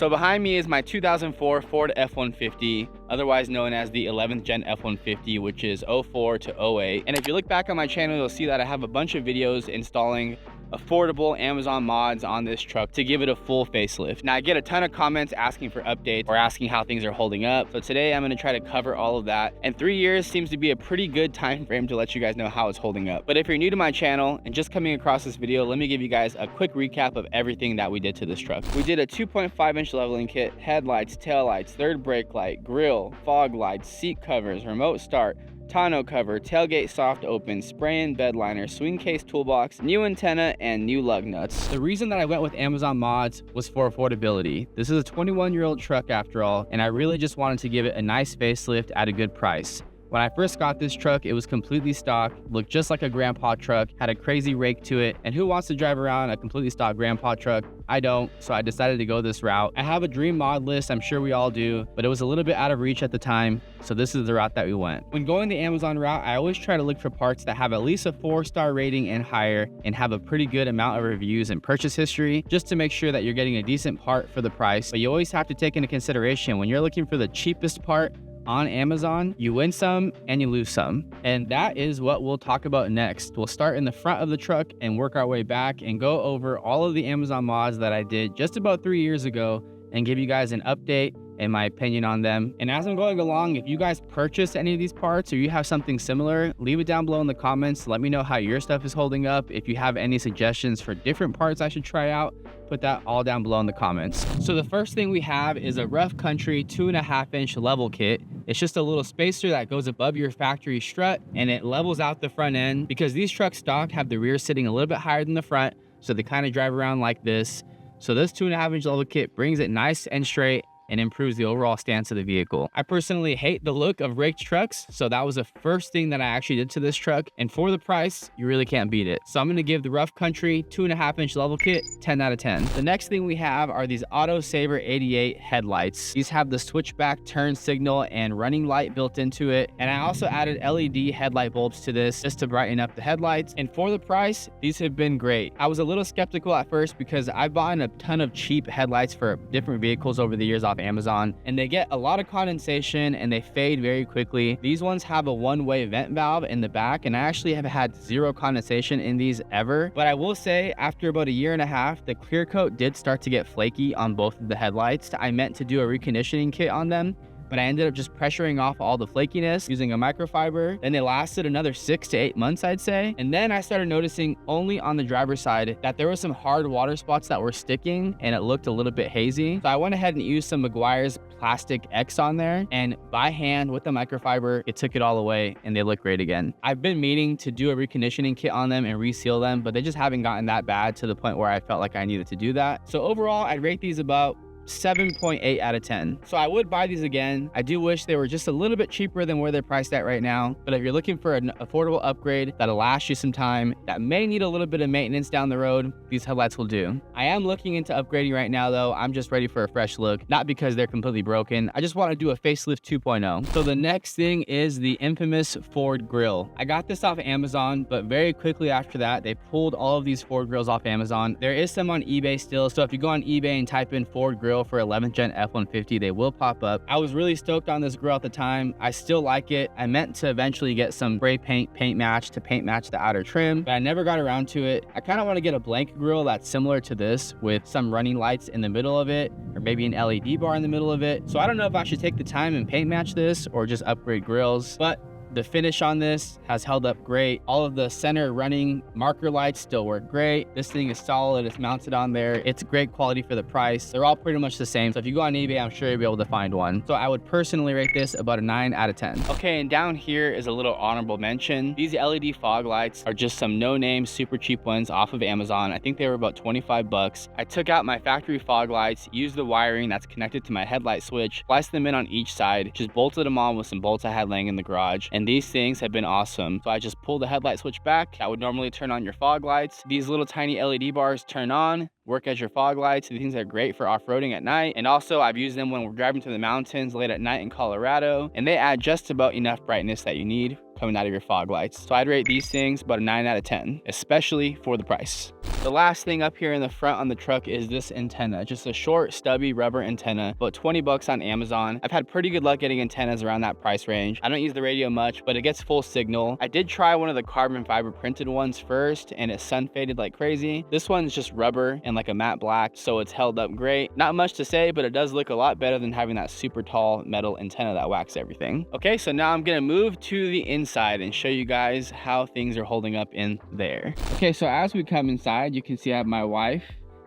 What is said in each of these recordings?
So behind me is my 2004 Ford F150, otherwise known as the 11th gen F150, which is 04 to 08. And if you look back on my channel, you'll see that I have a bunch of videos installing affordable Amazon mods on this truck to give it a full facelift. Now I get a ton of comments asking for updates or asking how things are holding up. So today I'm going to try to cover all of that. And 3 years seems to be a pretty good time frame to let you guys know how it's holding up. But if you're new to my channel and just coming across this video, let me give you guys a quick recap of everything that we did to this truck. We did a 2.5-inch leveling kit, headlights, taillights, third brake light, grille, fog lights, seat covers, remote start, tonneau cover, tailgate soft open, spray-in bed liner, swing case toolbox, new antenna, and new lug nuts. The reason that I went with Amazon mods was for affordability. This is a 21-year-old truck after all, and I really just wanted to give it a nice facelift at a good price. When I first got this truck, it was completely stock, looked just like a grandpa truck, had a crazy rake to it, and who wants to drive around a completely stock grandpa truck? I don't, so I decided to go this route. I have a dream mod list, I'm sure we all do, but it was a little bit out of reach at the time, so this is the route that we went. When going the Amazon route, I always try to look for parts that have at least a 4-star rating and higher, and have a pretty good amount of reviews and purchase history, just to make sure that you're getting a decent part for the price. But you always have to take into consideration when you're looking for the cheapest part on Amazon, you win some and you lose some. And that is what we'll talk about next. We'll start in the front of the truck and work our way back and go over all of the Amazon mods that I did just about 3 years ago and give you guys an update and my opinion on them. And as I'm going along, if you guys purchase any of these parts or you have something similar, leave it down below in the comments. Let me know how your stuff is holding up. If you have any suggestions for different parts I should try out, put that all down below in the comments. So the first thing we have is a Rough Country 2.5-inch level kit. It's just a little spacer that goes above your factory strut and it levels out the front end because these trucks stock have the rear sitting a little bit higher than the front, so they kind of drive around like this. So this 2.5-inch level kit brings it nice and straight and improves the overall stance of the vehicle. I personally hate the look of raked trucks, so that was the first thing that I actually did to this truck, and for the price, you really can't beat it. So I'm gonna give the Rough Country 2.5-inch level kit 10 out of 10. The next thing we have are these Auto Saver 88 headlights. These have the switchback turn signal and running light built into it, and I also added LED headlight bulbs to this just to brighten up the headlights, and for the price, these have been great. I was a little skeptical at first because I've bought a ton of cheap headlights for different vehicles over the years off Amazon, and they get a lot of condensation and they fade very quickly. These ones have a one-way vent valve in the back, and I actually have had zero condensation in these ever. But I will say, after about a year and a half, the clear coat did start to get flaky on both of the headlights. I meant to do a reconditioning kit on them, but I ended up just pressuring off all the flakiness using a microfiber. Then they lasted another 6 to 8 months, I'd say. And then I started noticing only on the driver's side that there were some hard water spots that were sticking and it looked a little bit hazy. So I went ahead and used some Meguiar's plastic X on there, and by hand with the microfiber, it took it all away and they look great again. I've been meaning to do a reconditioning kit on them and reseal them, but they just haven't gotten that bad to the point where I felt like I needed to do that. So overall, I'd rate these about 7.8 out of 10. So I would buy these again. I do wish they were just a little bit cheaper than where they're priced at right now. But if you're looking for an affordable upgrade that'll last you some time, that may need a little bit of maintenance down the road, these headlights will do. I am looking into upgrading right now though. I'm just ready for a fresh look, not because they're completely broken. I just want to do a facelift 2.0. So the next thing is the infamous Ford grill. I got this off Amazon, but very quickly after that, they pulled all of these Ford grills off Amazon. There is some on eBay still. So if you go on eBay and type in Ford grill for 11th gen F150, they will pop up. I was really stoked on this grill at the time. I still like it. I meant to eventually get some spray paint match to paint match the outer trim, but I never got around to it. I kind of want to get a blank grill that's similar to this with some running lights in the middle of it, or maybe an LED bar in the middle of it. So I don't know if I should take the time and paint match this or just upgrade grills, but the finish on this has held up great. All of the center running marker lights still work great. This thing is solid. It's mounted on there. It's great quality for the price. They're all pretty much the same. So if you go on eBay, I'm sure you'll be able to find one. So I would personally rate this about a 9 out of 10. Okay, and down here is a little honorable mention. These LED fog lights are just some no-name, super cheap ones off of Amazon. I think they were about 25 bucks. I took out my factory fog lights, used the wiring that's connected to my headlight switch, spliced them in on each side, just bolted them on with some bolts I had laying in the garage, and these things have been awesome. So I just pulled the headlight switch back. That would normally turn on your fog lights. These little tiny LED bars turn on, work as your fog lights. These things are great for off-roading at night. And also I've used them when we're driving to the mountains late at night in Colorado, and they add just about enough brightness that you need coming out of your fog lights. So I'd rate these things about a 9 out of 10, especially for the price. The last thing up here in the front on the truck is this antenna, just a short stubby rubber antenna, about 20 bucks on Amazon. I've had pretty good luck getting antennas around that price range. I don't use the radio much, but it gets full signal. I did try one of the carbon fiber printed ones first, and it sun faded like crazy. This one's just rubber and like a matte black, so it's held up great. Not much to say, but it does look a lot better than having that super tall metal antenna that whacks everything. Okay, so now I'm gonna move to the inside and show you guys how things are holding up in there. Okay, so as we come inside, you can see I have my wife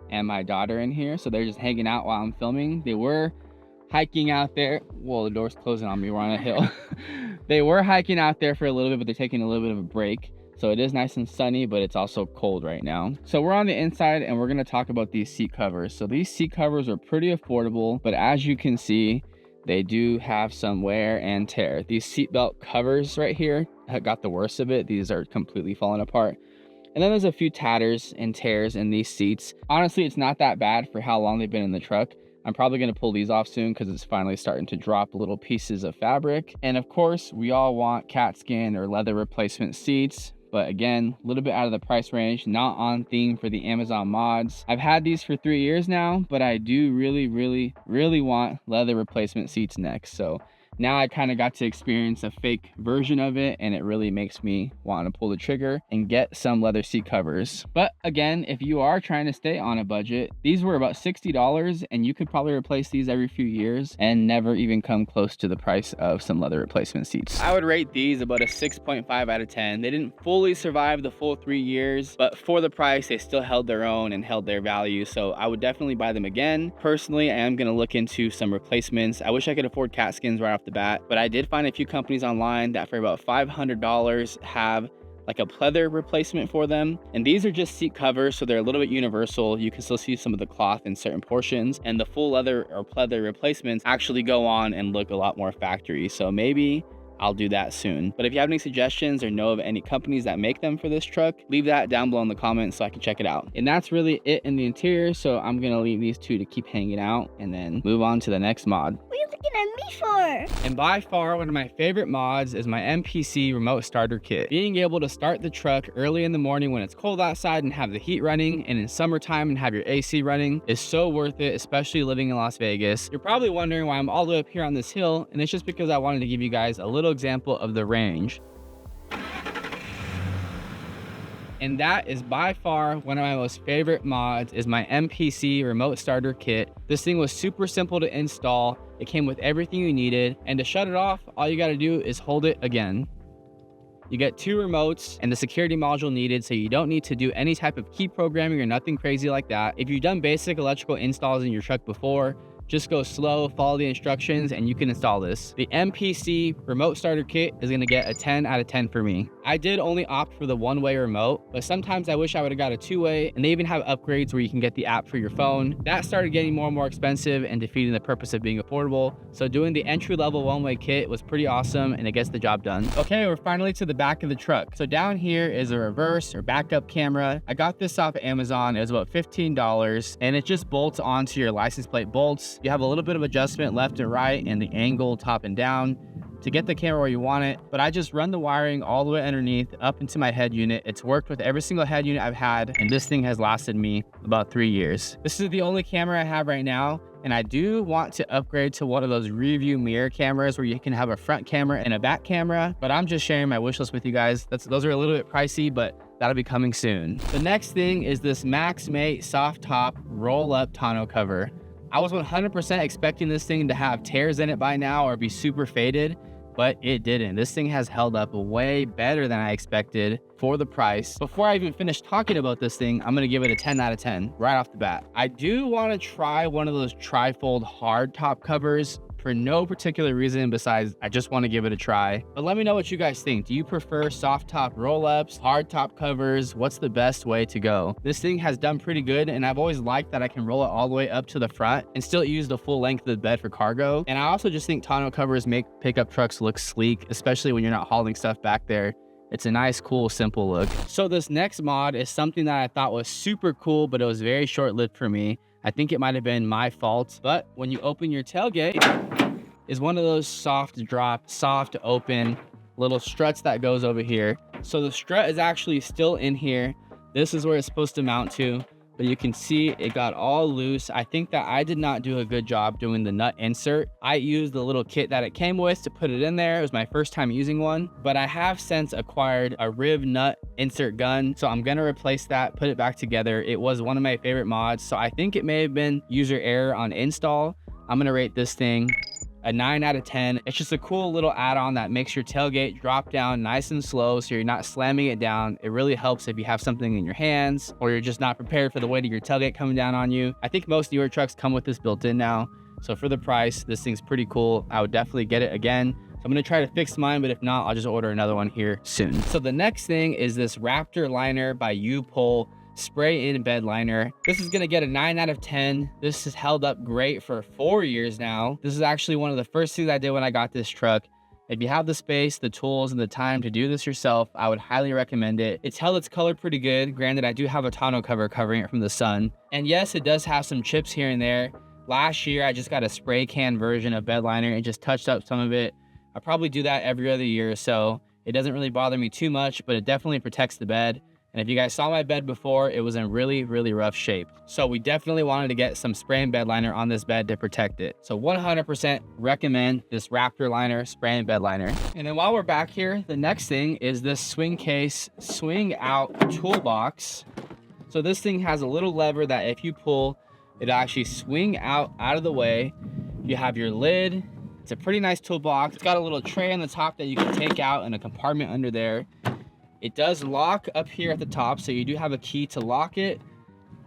and my daughter in here, so they're just hanging out while I'm filming. They were hiking out there. Whoa, the door's closing on me, we're on a hill. They were hiking out there for a little bit, but they're taking a little bit of a break. So it is nice and sunny, but it's also cold right now. So we're on the inside and we're gonna talk about these seat covers. So these seat covers are pretty affordable, but as you can see, they do have some wear and tear. These seatbelt covers right here got the worst of it. These are completely falling apart. And then there's a few tatters and tears in these seats. Honestly, it's not that bad for how long they've been in the truck. I'm probably gonna pull these off soon because it's finally starting to drop little pieces of fabric. And of course, we all want cat skin or leather replacement seats. But again, a little bit out of the price range, not on theme for the Amazon mods. I've had these for 3 years now, but I do really want leather replacement seats next. So now I kind of got to experience a fake version of it, and it really makes me want to pull the trigger and get some leather seat covers. But again, if you are trying to stay on a budget, these were about $60 and you could probably replace these every few years and never even come close to the price of some leather replacement seats. I would rate these about a 6.5 out of 10. They didn't fully survive the full 3 years, but for the price, they still held their own and held their value. So I would definitely buy them again. Personally, I am going to look into some replacements. I wish I could afford cat skins right off the bat, but I did find a few companies online that for about $500 have like a pleather replacement for them. And these are just seat covers, so they're a little bit universal. You can still see some of the cloth in certain portions, and the full leather or pleather replacements actually go on and look a lot more factory. So maybe I'll do that soon. But if you have any suggestions or know of any companies that make them for this truck, leave that down below in the comments so I can check it out. And that's really it in the interior. So I'm gonna leave these two to keep hanging out and then move on to the next mod. What are you looking at me for? And by far, one of my favorite mods is my MPC remote starter kit. Being able to start the truck early in the morning when it's cold outside and have the heat running, and in summertime and have your AC running, is so worth it, especially living in Las Vegas. You're probably wondering why I'm all the way up here on this hill, and it's just because I wanted to give you guys a little example of the range. And that is by far one of my most favorite mods is my MPC remote starter kit. This thing was super simple to install. It came with everything you needed, and to shut it off, all you got to do is hold it again. You get 2 remotes and the security module needed, so you don't need to do any type of key programming or nothing crazy like that. If you've done basic electrical installs in your truck before, just go slow, follow the instructions, and you can install this. The MPC remote starter kit is gonna get a 10 out of 10 for me. I did only opt for the one-way remote, but sometimes I wish I would've got a 2-way, and they even have upgrades where you can get the app for your phone. That started getting more and more expensive and defeating the purpose of being affordable. So doing the entry-level one-way kit was pretty awesome, and it gets the job done. Okay, we're finally to the back of the truck. So down here is a reverse or backup camera. I got this off of Amazon. It was about $15, and it just bolts onto your license plate bolts. You have a little bit of adjustment left and right and the angle top and down to get the camera where you want it, but I just run the wiring all the way underneath up into my head unit. It's worked with every single head unit I've had, and this thing has lasted me about 3 years. This is the only camera I have right now, and I do want to upgrade to one of those rear view mirror cameras where you can have a front camera and a back camera, but I'm just sharing my wish list with you guys. Those are a little bit pricey, but that'll be coming soon. The next thing is this Max Mate soft top roll up tonneau cover. I was 100% expecting this thing to have tears in it by now or be super faded, but it didn't. This thing has held up way better than I expected for the price. Before I even finish talking about this thing, I'm gonna give it a 10 out of 10 right off the bat. I do wanna try one of those tri-fold hard top covers for no particular reason besides I just want to give it a try. But let me know what you guys think. Do you prefer soft top roll-ups, hard top covers? What's the best way to go? This thing has done pretty good, and I've always liked that I can roll it all the way up to the front and still use the full length of the bed for cargo. And I also just think tonneau covers make pickup trucks look sleek, especially when you're not hauling stuff back there. It's a nice, cool, simple look. So this next mod is something that I thought was super cool, but it was very short-lived for me. I think it might have been my fault, but when you open your tailgate, is one of those soft drop, soft open little struts that goes over here. So the strut is actually still in here, This is where it's supposed to mount to, but you can see it got all loose. I think that I did not do a good job doing the nut insert. I used the little kit that it came with to put it in there. It was my first time using one, but I have since acquired a rib nut insert gun. So I'm gonna replace that, put it back together. It was one of my favorite mods. So I think it may have been user error on install. I'm gonna rate this thing a 9 out of 10. It's just a cool little add-on that makes your tailgate drop down nice and slow so you're not slamming it down. It really helps if you have something in your hands or you're just not prepared for the weight of your tailgate coming down on you. I think most newer trucks come with this built in now. So for the price, this thing's pretty cool. I would definitely get it again. So I'm gonna try to fix mine, but if not, I'll just order another one here soon. So the next thing is this Raptor liner by U-Pull spray in bed liner. This is gonna get a 9 out of 10. This has held up great for 4 years now. This is actually one of the first things I did when I got this truck. If you have the space, the tools, and the time to do this yourself, I would highly recommend it. It's held its color pretty good. Granted, I do have a tonneau cover covering it from the sun. And yes, it does have some chips here and there. Last year, I just got a spray can version of bed liner and just touched up some of it. I probably do that every other year or so. It doesn't really bother me too much, but it definitely protects the bed. And if you guys saw my bed before, it was in really, really rough shape. So we definitely wanted to get some spray and bed liner on this bed to protect it. So 100% recommend this Raptor liner, spray and bed liner. And then while we're back here, the next thing is this swing case, swing out toolbox. So this thing has a little lever that if you pull, it'll actually swing out of the way. You have your lid. It's a pretty nice toolbox. It's got a little tray on the top that you can take out and a compartment under there. It does lock up here at the top, so you do have a key to lock it.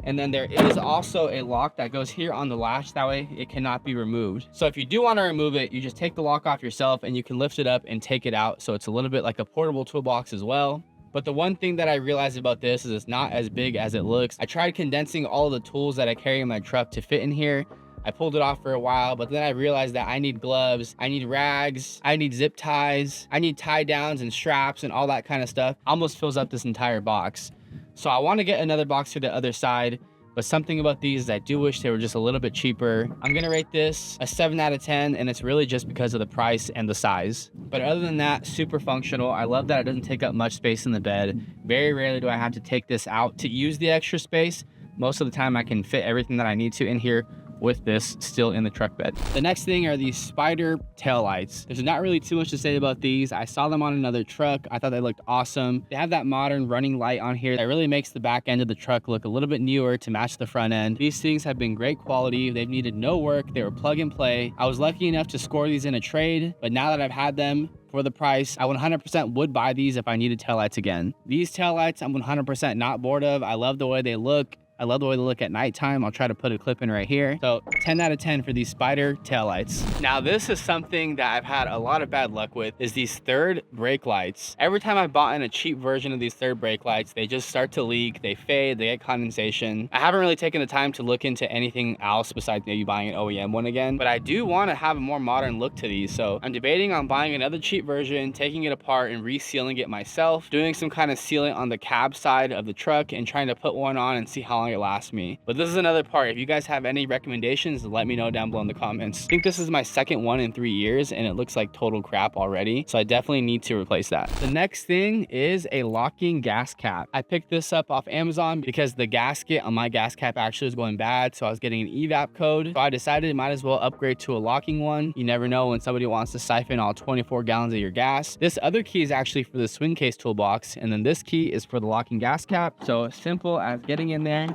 And then there is also a lock that goes here on the latch. That way it cannot be removed. So if you do want to remove it, you just take the lock off yourself and you can lift it up and take it out. So it's a little bit like a portable toolbox as well. But the one thing that I realized about this is it's not as big as it looks. I tried condensing all the tools that I carry in my truck to fit in here. I pulled it off for a while, but then I realized that I need gloves, I need rags, I need zip ties, I need tie downs and straps and all that kind of stuff. Almost fills up this entire box. So I want to get another box for the other side, but something about these is I do wish they were just a little bit cheaper. I'm gonna rate this a 7 out of 10, and it's really just because of the price and the size. But other than that, super functional. I love that it doesn't take up much space in the bed. Very rarely do I have to take this out to use the extra space. Most of the time I can fit everything that I need to in here with this still in the truck bed. The next thing are these spider tail lights. There's not really too much to say about these. I saw them on another truck. I thought they looked awesome. They have that modern running light on here that really makes the back end of the truck look a little bit newer to match the front end. These things have been great quality. They've needed no work. They were plug and play. I was lucky enough to score these in a trade, but now that I've had them for the price, I 100% would buy these if I needed taillights again. These taillights I'm 100% not bored of. I love the way they look. I love the way they look at nighttime. I'll try to put a clip in right here. So 10 out of 10 for these spider taillights. Now this is something that I've had a lot of bad luck with, is these third brake lights. Every time I've bought in a cheap version of these third brake lights, they just start to leak, they fade, they get condensation. I haven't really taken the time to look into anything else besides maybe buying an OEM one again, but I do want to have a more modern look to these. So I'm debating on buying another cheap version, taking it apart and resealing it myself, doing some kind of sealant on the cab side of the truck and trying to put one on and see how long it lasts me. But this is another part. If you guys have any recommendations, let me know down below in the comments. I think this is my second one in 3 years and it looks like total crap already, so I definitely need to replace that. The next thing is a locking gas cap. I picked this up off Amazon because the gasket on my gas cap actually was going bad, so I was getting an evap code, so I decided I might as well upgrade to a locking one. You never know when somebody wants to siphon all 24 gallons of your gas. This other key is actually for the swing case toolbox, and then this key is for the locking gas cap. So simple as getting in there,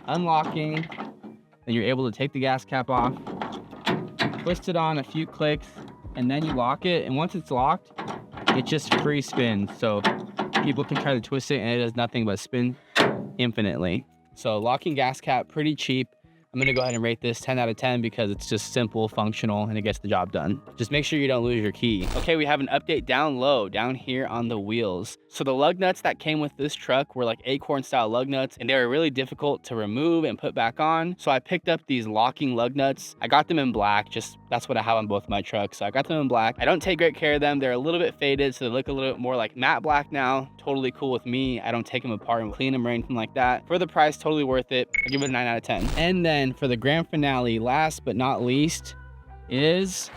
unlocking, then you're able to take the gas cap off, twist it on a few clicks, and then you lock it. And once it's locked, it just free spins. So people can try to twist it and it does nothing but spin infinitely. So locking gas cap, pretty cheap. I'm gonna go ahead and rate this 10 out of 10 because it's just simple, functional, and it gets the job done. Just make sure you don't lose your key. Okay, we have an update down low, down here on the wheels. So the lug nuts that came with this truck were like acorn style lug nuts, and they were really difficult to remove and put back on. So I picked up these locking lug nuts. I got them in black, just that's what I have on both my trucks. So I got them in black. I don't take great care of them. They're a little bit faded, so they look a little bit more like matte black now. Totally cool with me. I don't take them apart and clean them or anything like that. For the price, totally worth it. I give it a 9 out of 10. And then for the grand finale, last but not least, is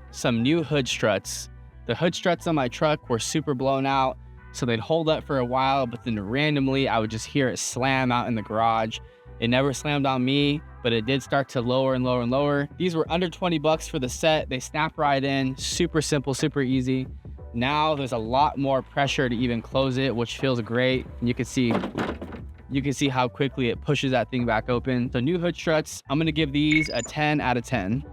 some new hood struts. The hood struts on my truck were super blown out, so they'd hold up for a while, but then randomly I would just hear it slam out in the garage. It never slammed on me, but it did start to lower and lower and lower. These were under 20 bucks for the set. They snap right in, super simple, super easy. Now there's a lot more pressure to even close it, which feels great. And you can see how quickly it pushes that thing back open. So new hood struts, I'm gonna give these a 10 out of 10.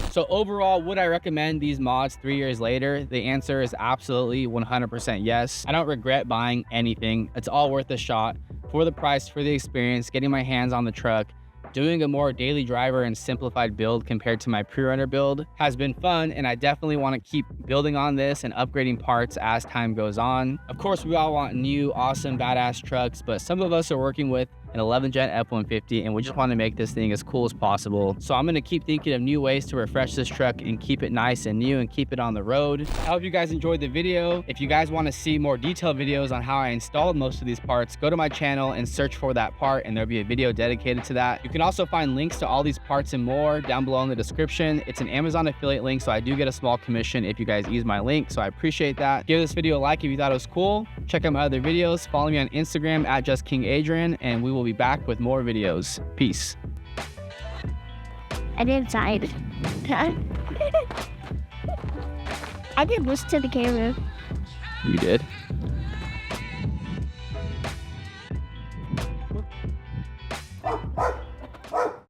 So overall, would I recommend these mods 3 years later? The answer is absolutely 100% yes. I don't regret buying anything. It's all worth a shot for the price, for the experience, getting my hands on the truck. Doing a more daily driver and simplified build compared to my pre-runner build has been fun, and I definitely want to keep building on this and upgrading parts as time goes on. Of course, we all want new, awesome, badass trucks, but some of us are working with an 11th gen F150 and we just want to make this thing as cool as possible. So I'm going to keep thinking of new ways to refresh this truck and keep it nice and new and keep it on the road. I hope you guys enjoyed the video. If you guys want to see more detailed videos on how I installed most of these parts, go to my channel and search for that part and there'll be a video dedicated to that. You can also find links to all these parts and more down below in the description. It's an Amazon affiliate link, so I do get a small commission if you guys use my link, so I appreciate that. Give this video a like if you thought it was cool. Check out my other videos. Follow me on Instagram at JustKingAdrian, and we will be back with more videos. Peace. I didn't side. I did this to the camera. You did?